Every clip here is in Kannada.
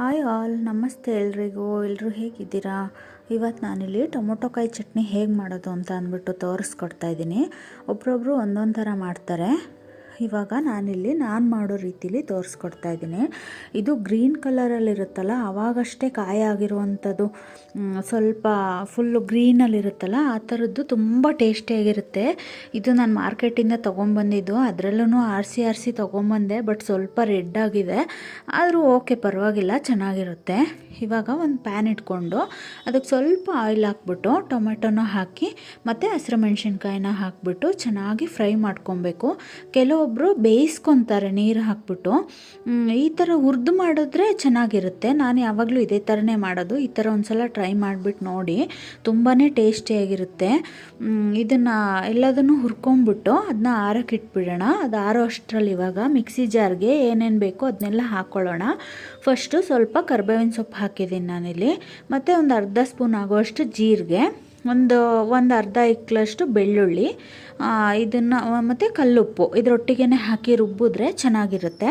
ಹಾಯ್ ಆಲ್, ನಮಸ್ತೆ ಎಲ್ಲರೂ ಹೇಗಿದ್ದೀರಾ? ಇವತ್ತು ನಾನಿಲ್ಲಿ ಟೊಮೊಟೊ ಕಾಯಿ ಚಟ್ನಿ ಹೇಗೆ ಮಾಡೋದು ಅಂತ ಅಂದ್ಬಿಟ್ಟು ತೋರಿಸ್ಕೊಡ್ತಾ ಇದ್ದೀನಿ. ಒಬ್ರೊಬ್ರು ಒಂದೊಂದು ಥರ ಮಾಡ್ತಾರೆ. ಇವಾಗ ನಾನು ಮಾಡೋ ರೀತಿಲಿ ತೋರಿಸ್ಕೊಡ್ತಾ ಇದ್ದೀನಿ. ಇದು ಗ್ರೀನ್ ಕಲರಲ್ಲಿರುತ್ತಲ್ಲ, ಆವಾಗಷ್ಟೇ ಕಾಯಿ ಆಗಿರುವಂಥದ್ದು, ಸ್ವಲ್ಪ ಫುಲ್ಲು ಗ್ರೀನಲ್ಲಿರುತ್ತಲ್ಲ ಆ ಥರದ್ದು ತುಂಬ ಟೇಸ್ಟಿಯಾಗಿರುತ್ತೆ. ಇದು ನಾನು ಮಾರ್ಕೆಟಿಂದ ತೊಗೊಂಬಂದಿದ್ದು, ಅದರಲ್ಲೂ ಆರಿಸಿ ತೊಗೊಂಬಂದೆ. ಬಟ್ ಸ್ವಲ್ಪ ರೆಡ್ ಆಗಿದೆ, ಆದರೂ ಓಕೆ, ಪರವಾಗಿಲ್ಲ, ಚೆನ್ನಾಗಿರುತ್ತೆ. ಇವಾಗ ಒಂದು ಪ್ಯಾನ್ ಇಟ್ಕೊಂಡು ಅದಕ್ಕೆ ಸ್ವಲ್ಪ ಆಯಿಲ್ ಹಾಕ್ಬಿಟ್ಟು ಟೊಮೆಟೊನ ಹಾಕಿ ಮತ್ತು ಹಸಿರು ಮೆಣಸಿನ್ಕಾಯಿನ ಹಾಕ್ಬಿಟ್ಟು ಚೆನ್ನಾಗಿ ಫ್ರೈ ಮಾಡ್ಕೊಬೇಕು. ಕೆಲವೊಬ್ಬರು ಬೇಯಿಸ್ಕೊತಾರೆ ನೀರು ಹಾಕ್ಬಿಟ್ಟು. ಈ ಥರ ಹುರಿದು ಮಾಡಿದ್ರೆ ಚೆನ್ನಾಗಿರುತ್ತೆ. ನಾನು ಯಾವಾಗಲೂ ಇದೇ ಥರನೇ ಮಾಡೋದು. ಈ ಥರ ಒಂದು ಸಲ ಟ್ರೈ ಮಾಡಿಬಿಟ್ಟು ನೋಡಿ, ತುಂಬಾ ಟೇಸ್ಟಿಯಾಗಿರುತ್ತೆ. ಇದನ್ನು ಎಲ್ಲದನ್ನು ಹುರ್ಕೊಂಬಿಟ್ಟು ಅದನ್ನ ಆರಕ್ಕೆ ಇಟ್ಬಿಡೋಣ. ಅದು ಆರೋ ಅಷ್ಟರಲ್ಲಿ ಇವಾಗ ಮಿಕ್ಸಿ ಜಾರ್ಗೆ ಏನೇನು ಬೇಕೋ ಅದನ್ನೆಲ್ಲ ಹಾಕ್ಕೊಳ್ಳೋಣ. ಫಸ್ಟು ಸ್ವಲ್ಪ ಕರಿಬೇವಿನ ಸೊಪ್ಪು ಹಾಕಿದ್ದೀನಿ ನಾನಿಲ್ಲಿ, ಮತ್ತು ಒಂದು ಅರ್ಧ ಸ್ಪೂನ್ ಆಗೋಷ್ಟು ಜೀರಿಗೆ, ಒಂದು ಅರ್ಧ ಇಕ್ಕಳಷ್ಟು ಬೆಳ್ಳುಳ್ಳಿ, ಇದನ್ನು ಮತ್ತು ಕಲ್ಲುಪ್ಪು ಇದರೊಟ್ಟಿಗೆ ಹಾಕಿ ರುಬ್ಬಿದ್ರೆ ಚೆನ್ನಾಗಿರುತ್ತೆ.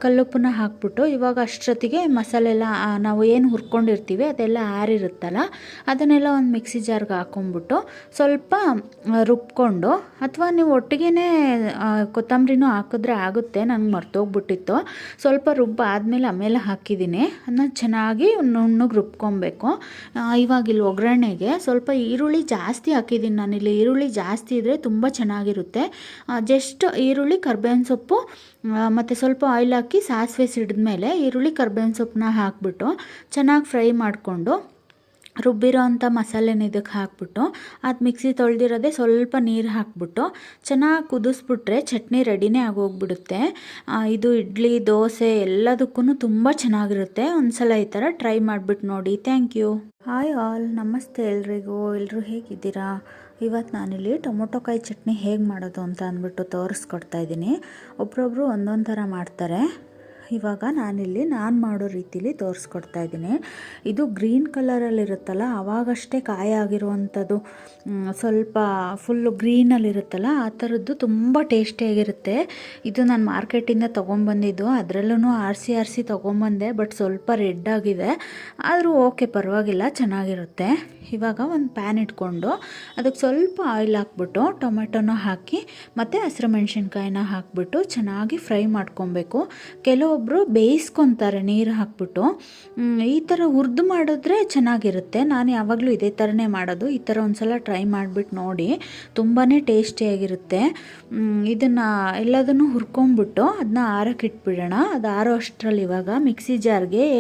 ಕಲ್ಲುಪ್ಪನ್ನ ಹಾಕ್ಬಿಟ್ಟು ಇವಾಗ ಅಷ್ಟೊತ್ತಿಗೆ ಮಸಾಲೆಲ್ಲ ನಾವು ಏನು ಹುರ್ಕೊಂಡಿರ್ತೀವಿ ಅದೆಲ್ಲ ಆರಿರುತ್ತಲ್ಲ, ಅದನ್ನೆಲ್ಲ ಒಂದು ಮಿಕ್ಸಿ ಜಾರ್ಗೆ ಹಾಕ್ಕೊಂಬಿಟ್ಟು ಸ್ವಲ್ಪ ರುಬ್ಕೊಂಡು, ಅಥವಾ ನೀವು ಒಟ್ಟಿಗೆ ಕೊತ್ತಂಬರಿನೂ ಹಾಕಿದ್ರೆ ಆಗುತ್ತೆ. ನಂಗೆ ಮರ್ತೋಗ್ಬಿಟ್ಟಿತ್ತು. ಸ್ವಲ್ಪ ಆದಮೇಲೆ ಆಮೇಲೆ ಹಾಕಿದ್ದೀನಿ. ಅದನ್ನ ಚೆನ್ನಾಗಿ ನುಣ್ಣಗೆ ರುಬ್ಕೊಬೇಕು. ಇವಾಗ ಇಲ್ಲಿ ಒಗ್ಗರಣೆಗೆ ಸ್ವಲ್ಪ ಈರುಳ್ಳಿ ಜಾಸ್ತಿ ಹಾಕಿದ್ದೀನಿ ನಾನಿಲ್ಲಿ. ಈರುಳ್ಳಿ ಜಾಸ್ತಿ ಇದ್ದರೆ ತುಂಬ ಚೆನ್ನಾಗಿರುತ್ತೆ. ಜಸ್ಟ್ ಈರುಳ್ಳಿ, ಕರ್ಬೇವಿನ ಸೊಪ್ಪು ಮತ್ತು ಸ್ವಲ್ಪ ಆಯಿಲ್ ಹಾಕಿ ಸಾಸಿವೆ ಸಿಡಿದ್ಮೇಲೆ ಈರುಳ್ಳಿ ಕರ್ಬೇವಿನ ಸೊಪ್ಪನ್ನ ಹಾಕ್ಬಿಟ್ಟು ಚೆನ್ನಾಗಿ ಫ್ರೈ ಮಾಡಿಕೊಂಡು ರುಬ್ಬಿರೋ ಅಂಥ ಮಸಾಲೆನ ಇದಕ್ಕೆ ಹಾಕ್ಬಿಟ್ಟು ಅದು ಮಿಕ್ಸಿ ತೊಳೆದಿರೋದೇ ಸ್ವಲ್ಪ ನೀರು ಹಾಕ್ಬಿಟ್ಟು ಚೆನ್ನಾಗಿ ಕುದಿಸ್ಬಿಟ್ರೆ ಚಟ್ನಿ ರೆಡಿನೇ ಆಗೋಗ್ಬಿಡುತ್ತೆ. ಇದು ಇಡ್ಲಿ, ದೋಸೆ ಎಲ್ಲದಕ್ಕೂ ತುಂಬ ಚೆನ್ನಾಗಿರುತ್ತೆ. ಒಂದ್ಸಲ ಈ ಥರ ಟ್ರೈ ಮಾಡಿಬಿಟ್ಟು ನೋಡಿ. Thank you. ಹಾಯ್ ಆಲ್, ನಮಸ್ತೆ ಎಲ್ಲರೂ ಹೇಗಿದ್ದೀರಾ? ಇವತ್ತು ನಾನಿಲ್ಲಿ ಟೊಮೊಟೊ ಕಾಯಿ ಚಟ್ನಿ ಹೇಗೆ ಮಾಡೋದು ಅಂತ ಅಂದ್ಬಿಟ್ಟು ತೋರಿಸ್ಕೊಡ್ತಾ ಇದ್ದೀನಿ. ಒಬ್ರೊಬ್ರು ಒಂದೊಂದು ಥರ ಮಾಡ್ತಾರೆ. ಇವಾಗ ನಾನು ಮಾಡೋ ರೀತಿಲಿ ತೋರಿಸ್ಕೊಡ್ತಾ ಇದ್ದೀನಿ. ಇದು ಗ್ರೀನ್ ಕಲರಲ್ಲಿರುತ್ತಲ್ಲ, ಆವಾಗಷ್ಟೇ ಕಾಯಿ ಆಗಿರುವಂಥದ್ದು, ಸ್ವಲ್ಪ ಫುಲ್ಲು ಗ್ರೀನಲ್ಲಿರುತ್ತಲ್ಲ ಆ ಥರದ್ದು ತುಂಬ ಟೇಸ್ಟಿಯಾಗಿರುತ್ತೆ. ಇದು ನಾನು ಮಾರ್ಕೆಟಿಂದ ತೊಗೊಂಬಂದಿದ್ದು, ಅದರಲ್ಲೂ ಆರಿಸಿ ತೊಗೊಂಬಂದೆ. ಬಟ್ ಸ್ವಲ್ಪ ರೆಡ್ ಆಗಿದೆ, ಆದರೂ ಓಕೆ, ಪರವಾಗಿಲ್ಲ, ಚೆನ್ನಾಗಿರುತ್ತೆ. ಇವಾಗ ಒಂದು ಪ್ಯಾನ್ ಇಟ್ಕೊಂಡು ಅದಕ್ಕೆ ಸ್ವಲ್ಪ ಆಯಿಲ್ ಹಾಕ್ಬಿಟ್ಟು ಟೊಮೆಟೊನ ಹಾಕಿ ಮತ್ತು ಹಸಿರು ಮೆಣಸಿನ್ಕಾಯಿನ ಹಾಕ್ಬಿಟ್ಟು ಚೆನ್ನಾಗಿ ಫ್ರೈ ಮಾಡ್ಕೊಬೇಕು. ಕೆಲವೊಬ್ಬರು ಬೇಯಿಸ್ಕೊತಾರೆ ನೀರು ಹಾಕ್ಬಿಟ್ಟು. ಈ ಥರ ಹುರಿದು ಮಾಡಿದ್ರೆ ಚೆನ್ನಾಗಿರುತ್ತೆ. ನಾನು ಯಾವಾಗಲೂ ಇದೇ ಥರನೇ ಮಾಡೋದು. ಈ ಥರ ಒಂದು ಸಲ ಟ್ರೈ ಮಾಡಿಬಿಟ್ಟು ನೋಡಿ, ತುಂಬಾ ಟೇಸ್ಟಿಯಾಗಿರುತ್ತೆ. ಇದನ್ನು ಎಲ್ಲದನ್ನು ಹುರ್ಕೊಂಬಿಟ್ಟು ಅದನ್ನ ಆರಕ್ಕೆ ಇಟ್ಬಿಡೋಣ. ಅದು ಆರೋ ಅಷ್ಟರಲ್ಲಿ ಇವಾಗ ಮಿಕ್ಸಿ ಜಾರ್ಗೆ